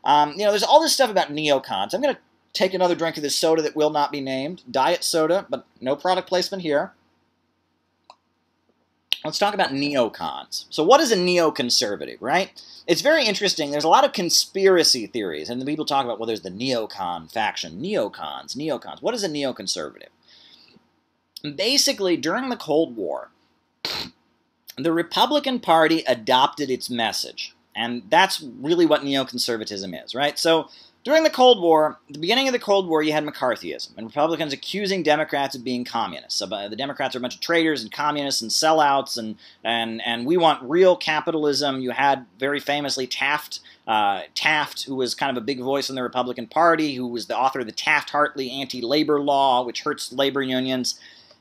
There's all this stuff about neocons. I'm going to take another drink of this soda that will not be named. Diet soda, but no product placement here. Let's talk about neocons. So what is a neoconservative, right? It's very interesting. There's a lot of conspiracy theories, and the people talk about, well, there's the neocon faction. Neocons. What is a neoconservative? Basically, during the Cold War, the Republican Party adopted its message. And that's really what neoconservatism is, right? So during the Cold War, at the beginning of the Cold War, you had McCarthyism, and Republicans accusing Democrats of being communists. So, the Democrats are a bunch of traitors and communists and sellouts, and we want real capitalism. You had, very famously, Taft, who was kind of a big voice in the Republican Party, who was the author of the Taft-Hartley anti-labor law, which hurts labor unions.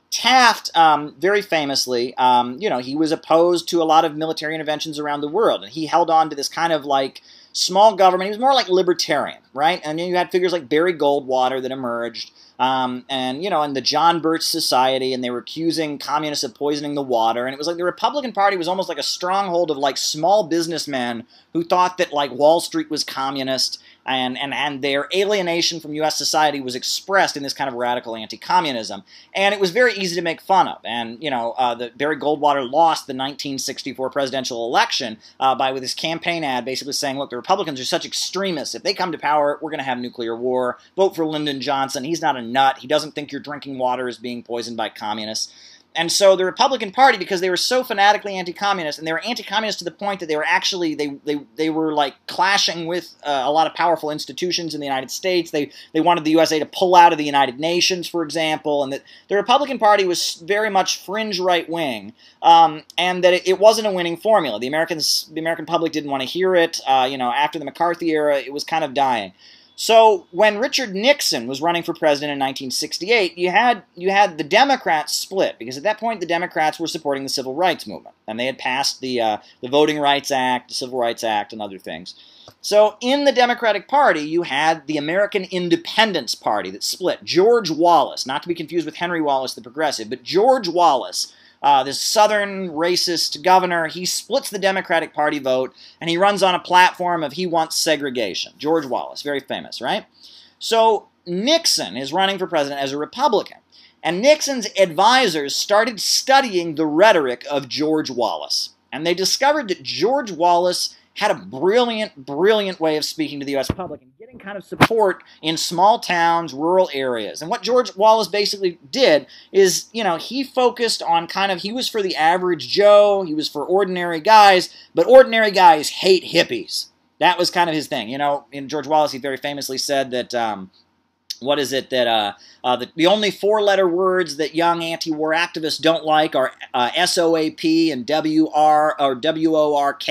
Taft, very famously, he was opposed to a lot of military interventions around the world, and he held on to this kind of like small government. He was more like libertarian, right? And then you had figures like Barry Goldwater that emerged, and the John Birch Society, and they were accusing communists of poisoning the water, and it was like the Republican Party was almost like a stronghold of like small businessmen who thought that like Wall Street was communist, and their alienation from U.S. society was expressed in this kind of radical anti-communism, and it was very easy to make fun of. And the Barry Goldwater lost the 1964 presidential election with his campaign ad basically saying, look, the Republicans are such extremists. If they come to power, we're going to have nuclear war. Vote for Lyndon Johnson. He's not a nut. He doesn't think your drinking water is being poisoned by communists. And so the Republican Party, because they were so fanatically anti-communist, and they were anti-communist to the point that they were actually, they were like clashing with a lot of powerful institutions in the United States. They wanted the USA to pull out of the United Nations, for example, and that the Republican Party was very much fringe right-wing, and that it wasn't a winning formula. The American public didn't want to hear it. After the McCarthy era, it was kind of dying. So when Richard Nixon was running for president in 1968, you had the Democrats split, because at that point the Democrats were supporting the Civil Rights Movement, and they had passed the Voting Rights Act, the Civil Rights Act, and other things. So in the Democratic Party, you had the American Independence Party that split. George Wallace, not to be confused with Henry Wallace the Progressive, but George Wallace, this southern racist governor, he splits the Democratic Party vote, and he runs on a platform of he wants segregation. George Wallace, very famous, right? So Nixon is running for president as a Republican, and Nixon's advisors started studying the rhetoric of George Wallace, and they discovered that George Wallace had a brilliant way of speaking to the U.S. public and getting kind of support in small towns, rural areas. And what George Wallace basically did is, he focused on he was for the average Joe, he was for ordinary guys, but ordinary guys hate hippies. That was kind of his thing. In George Wallace, he very famously said that, the only four-letter words that young anti-war activists don't like are SOAP and WORK.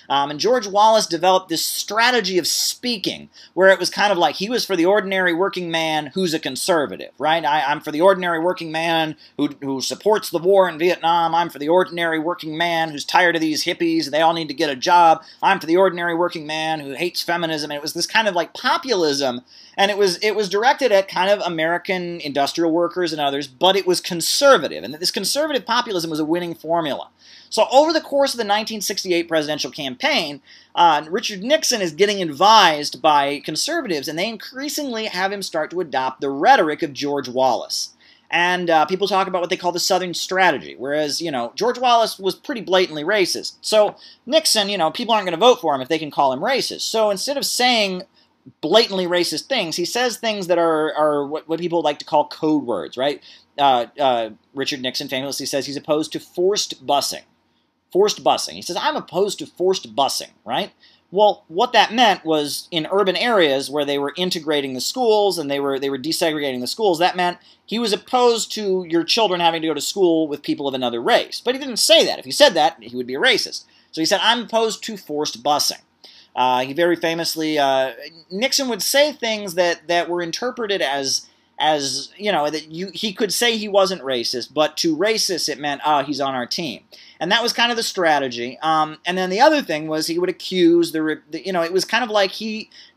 And George Wallace developed this strategy of speaking where it was kind of like he was for the ordinary working man who's a conservative, right? I'm for the ordinary working man who supports the war in Vietnam. I'm for the ordinary working man who's tired of these hippies. They all need to get a job. I'm for the ordinary working man who hates feminism. And it was this kind of like populism, and it was directed at kind of American industrial workers and others, but it was conservative, and that this conservative populism was a winning formula. So over the course of the 1968 presidential campaign, Richard Nixon is getting advised by conservatives, and they increasingly have him start to adopt the rhetoric of George Wallace. And people talk about what they call the Southern strategy, whereas, George Wallace was pretty blatantly racist. So Nixon, people aren't going to vote for him if they can call him racist. So instead of saying blatantly racist things, he says things that are what people like to call code words, right? Richard Nixon famously says he's opposed to forced busing. Forced busing. He says, I'm opposed to forced busing, right? Well, what that meant was in urban areas where they were integrating the schools and they were desegregating the schools, that meant he was opposed to your children having to go to school with people of another race. But he didn't say that. If he said that, he would be a racist. So he said, I'm opposed to forced busing. He very famously, Nixon would say things that were interpreted as that he could say he wasn't racist, but to racists it meant, he's on our team. And that was kind of the strategy. And then the other thing was he would accuse it was kind of like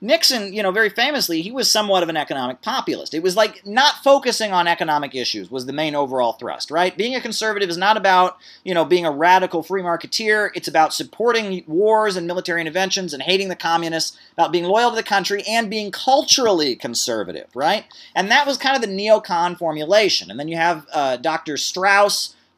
Nixon, very famously, he was somewhat of an economic populist. It was like not focusing on economic issues was the main overall thrust, right? Being a conservative is not about, being a radical free marketeer. It's about supporting wars and military interventions and hating the communists, about being loyal to the country and being culturally conservative, right? And that was kind of the neocon formulation. And then you have Dr.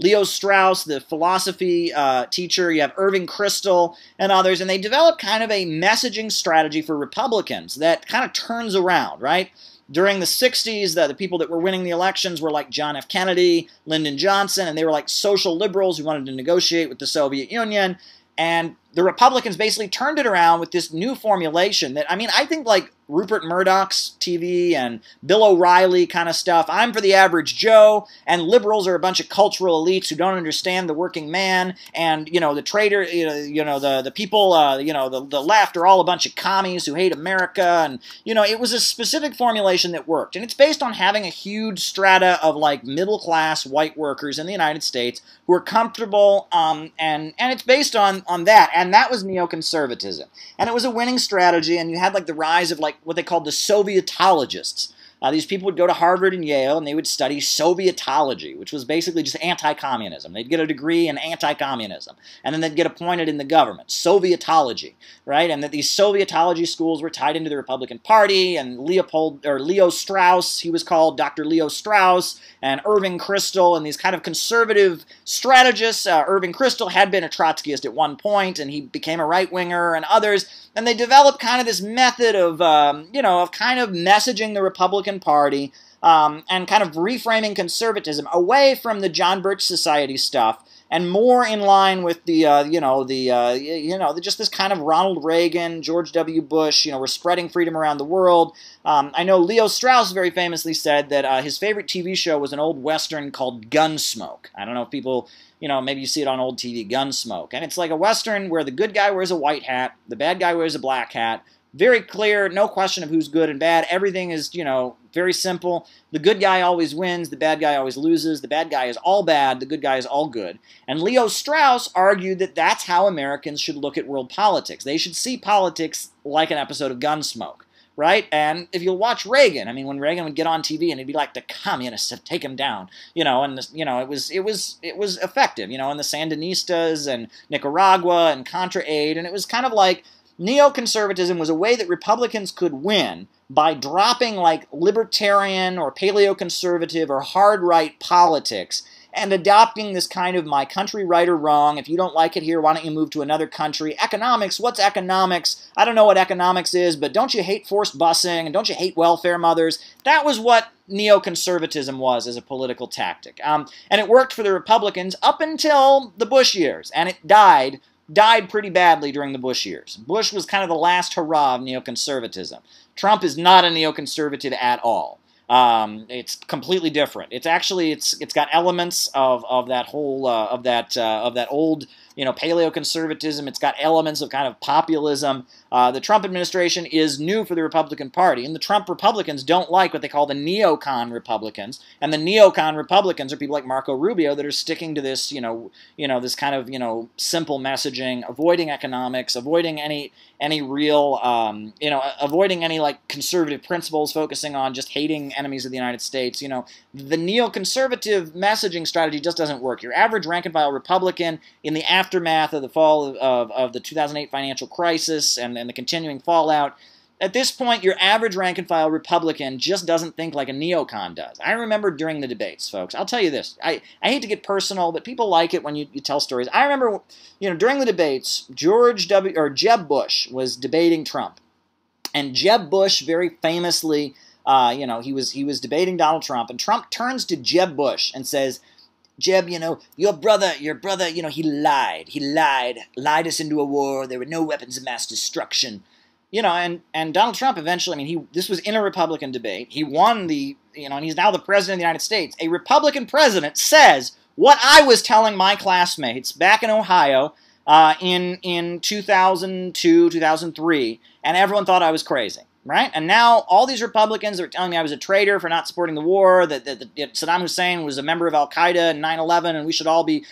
Leo Strauss, the philosophy teacher. You have Irving Kristol and others, and they developed kind of a messaging strategy for Republicans that kind of turns around, right? During the 60s, the people that were winning the elections were like John F. Kennedy, Lyndon Johnson, and they were like social liberals who wanted to negotiate with the Soviet Union. And the Republicans basically turned it around with this new formulation that, I think like Rupert Murdoch's TV and Bill O'Reilly kind of stuff. I'm for the average Joe, and liberals are a bunch of cultural elites who don't understand the working man, and, the trader, the people, the left are all a bunch of commies who hate America, and, it was a specific formulation that worked. And it's based on having a huge strata of, like, middle-class white workers in the United States who are comfortable, and it's based on that. And that was neoconservatism. And it was a winning strategy, and you had like the rise of like what they called the Sovietologists. These people would go to Harvard and Yale, and they would study Sovietology, which was basically just anti-communism. They'd get a degree in anti-communism, and then they'd get appointed in the government. Sovietology, right? And that these Sovietology schools were tied into the Republican Party, and Leo Strauss, he was called Dr. Leo Strauss, and Irving Kristol, and these kind of conservative strategists. Irving Kristol had been a Trotskyist at one point, and he became a right-winger, and others. And they developed kind of this method of, of kind of messaging the Republican Party and kind of reframing conservatism away from the John Birch Society stuff and more in line with the, just this kind of Ronald Reagan, George W. Bush, we're spreading freedom around the world. I know Leo Strauss very famously said that his favorite TV show was an old Western called Gunsmoke. I don't know if people, maybe you see it on old TV, Gunsmoke. And it's like a Western where the good guy wears a white hat, the bad guy wears a black hat. Very clear, no question of who's good and bad. Everything is, very simple. The good guy always wins, the bad guy always loses. The bad guy is all bad, the good guy is all good. And Leo Strauss argued that that's how Americans should look at world politics. They should see politics like an episode of Gunsmoke, right? And if you'll watch Reagan, when Reagan would get on TV and he'd be like, the communists have taken down, and it was effective, and the Sandinistas and Nicaragua and Contra Aid, and it was kind of like neoconservatism was a way that Republicans could win by dropping like libertarian or paleoconservative or hard-right politics and adopting this kind of my country right or wrong, if you don't like it here, why don't you move to another country? Economics, what's economics? I don't know what economics is, but don't you hate forced busing and don't you hate welfare mothers? That was what neoconservatism was as a political tactic. And it worked for the Republicans up until the Bush years, and it died pretty badly during the Bush years. Bush was kind of the last hurrah of neoconservatism. Trump is not a neoconservative at all. It's completely different. It's actually it's got elements of that whole of that old paleoconservatism. It's got elements of kind of populism. The Trump administration is new for the Republican Party, and the Trump Republicans don't like what they call the neocon Republicans. And the neocon Republicans are people like Marco Rubio that are sticking to this, this kind of, simple messaging, avoiding economics, avoiding any real, avoiding any like conservative principles, focusing on just hating enemies of the United States. The neoconservative messaging strategy just doesn't work. Your average rank-and-file Republican in the aftermath of the fall of the 2008 financial crisis and the continuing fallout, at this point, your average rank-and-file Republican just doesn't think like a neocon does. I remember during the debates, folks, I'll tell you this. I hate to get personal, but people like it when you tell stories. I remember, during the debates, Jeb Bush was debating Trump. And Jeb Bush very famously, he was debating Donald Trump, and Trump turns to Jeb Bush and says, Jeb, your brother, he lied us into a war. There were no weapons of mass destruction. And Donald Trump eventually, this was in a Republican debate. He won and he's now the president of the United States. A Republican president says what I was telling my classmates back in Ohio in 2002, 2003, and everyone thought I was crazy. right? And now all these Republicans are telling me I was a traitor for not supporting the war, that Saddam Hussein was a member of Al-Qaeda in 9/11, and we should all be,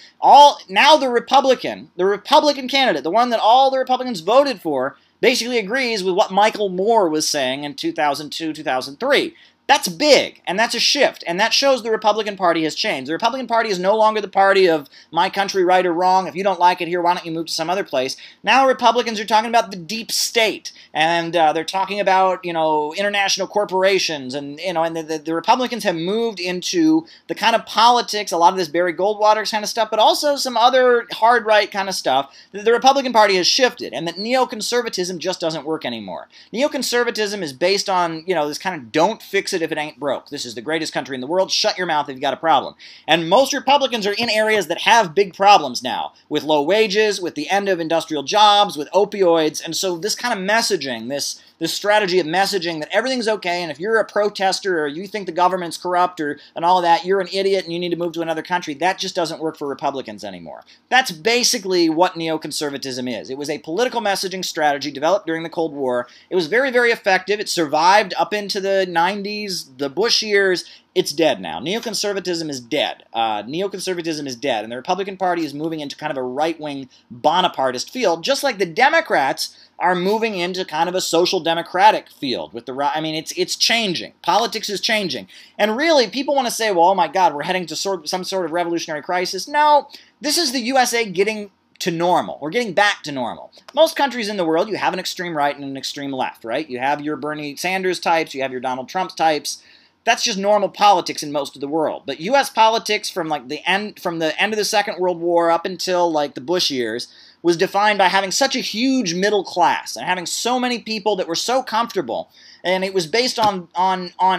now the Republican candidate, the one that all the Republicans voted for, basically agrees with what Michael Moore was saying in 2002, 2003. That's big, and that's a shift, and that shows the Republican Party has changed. The Republican Party is no longer the party of my country, right or wrong. If you don't like it here, why don't you move to some other place? Now Republicans are talking about the deep state, and they're talking about, international corporations, and, and the Republicans have moved into the kind of politics, a lot of this Barry Goldwater kind of stuff, but also some other hard right kind of stuff, that the Republican Party has shifted, and that neoconservatism just doesn't work anymore. Neoconservatism is based on, this kind of don't fix it if it ain't broke. This is the greatest country in the world. Shut your mouth if you've got a problem. And most Republicans are in areas that have big problems now, with low wages, with the end of industrial jobs, with opioids, and so this kind of messaging, this strategy of messaging that everything's okay, and if you're a protester or you think the government's corrupt and all of that, you're an idiot and you need to move to another country, that just doesn't work for Republicans anymore. That's basically what neoconservatism is. It was a political messaging strategy developed during the Cold War. It was very, very effective. It survived up into the 90s, the Bush years. It's dead now. Neoconservatism is dead. Neoconservatism is dead, and the Republican Party is moving into kind of a right-wing Bonapartist field, just like the Democrats are moving into kind of a social democratic field with it's changing. Politics is changing. And really, people want to say, well, oh my God, we're heading to some sort of revolutionary crisis. No, this is the USA getting to normal. We're getting back to normal. Most countries in the world, you have an extreme right and an extreme left, right? You have your Bernie Sanders types, you have your Donald Trump types. That's just normal politics in most of the world. But U.S. politics from the end of the Second World War up until the Bush years was defined by having such a huge middle class and having so many people that were so comfortable, and it was based on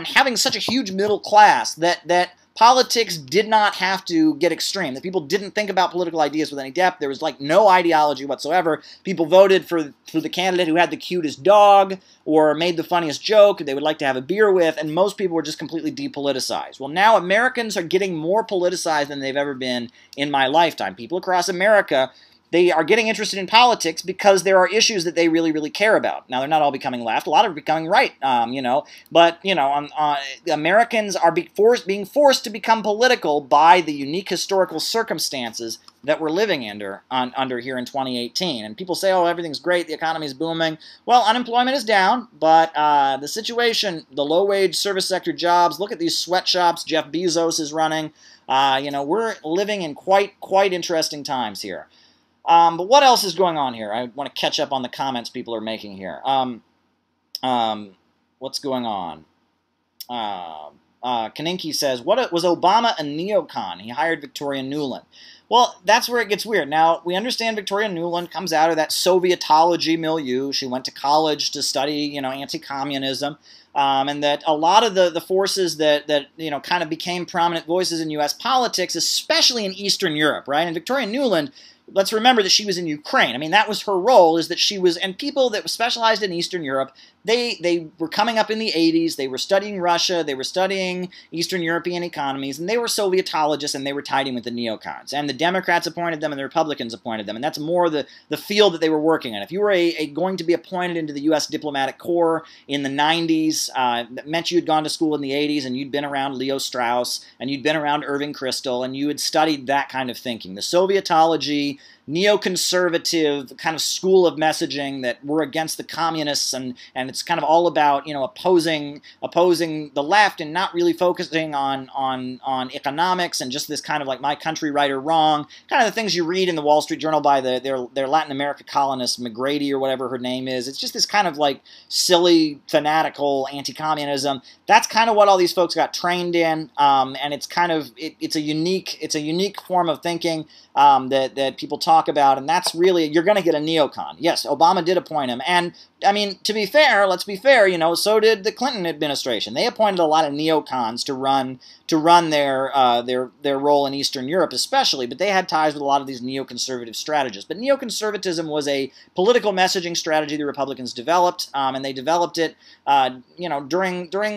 having such a huge middle class that politics did not have to get extreme, that people didn't think about political ideas with any depth. There was no ideology whatsoever. People voted for the candidate who had the cutest dog or made the funniest joke they would like to have a beer with, and most people were just completely depoliticized. Well, now Americans are getting more politicized than they've ever been in my lifetime. People across America, they are getting interested in politics because there are issues that they really, really care about. Now, they're not all becoming left. A lot are becoming right, But, Americans are being forced to become political by the unique historical circumstances that we're living under here in 2018. And people say, oh, everything's great, the economy's booming. Well, unemployment is down, but the situation, the low-wage service sector jobs, look at these sweatshops Jeff Bezos is running. We're living in quite interesting times here. But what else is going on here? I want to catch up on the comments people are making here. What's going on? Kaninki says, was Obama a neocon? He hired Victoria Nuland. Well, that's where it gets weird. Now, we understand Victoria Nuland comes out of that Sovietology milieu. She went to college to study, anti-communism. And that a lot of the forces that kind of became prominent voices in U.S. politics, especially in Eastern Europe, right? And Victoria Nuland, let's remember that she was in Ukraine. I mean, that was her role, is that she was, and people that specialized in Eastern Europe, they were coming up in the 80s, they were studying Russia, they were studying Eastern European economies, and they were Sovietologists, and they were tied in with the neocons. And the Democrats appointed them, and the Republicans appointed them, and that's more the field that they were working in. If you were going to be appointed into the U.S. diplomatic corps in the 90s, that meant you had gone to school in the 80s, and you'd been around Leo Strauss, and you'd been around Irving Kristol, and you had studied that kind of thinking. The Sovietology, neoconservative kind of school of messaging that we're against the communists, and it's kind of all about opposing the left and not really focusing on economics and just this kind of my country, right or wrong, kind of the things you read in the Wall Street Journal by their Latin America columnist McGrady or whatever her name is. It's just this kind of silly, fanatical anti-communism. That's kind of what all these folks got trained in, and it's kind of it's a unique form of thinking that people talk about, and that's really, you're going to get a neocon. Yes, Obama did appoint him, and I mean, to be fair, let's be fair, so did the Clinton administration. They appointed a lot of neocons to run their role in Eastern Europe especially, but they had ties with a lot of these neoconservative strategists. But neoconservatism was a political messaging strategy the Republicans developed, and they developed it during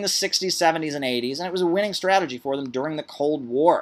the 60s, 70s, and 80s, and it was a winning strategy for them during the Cold War.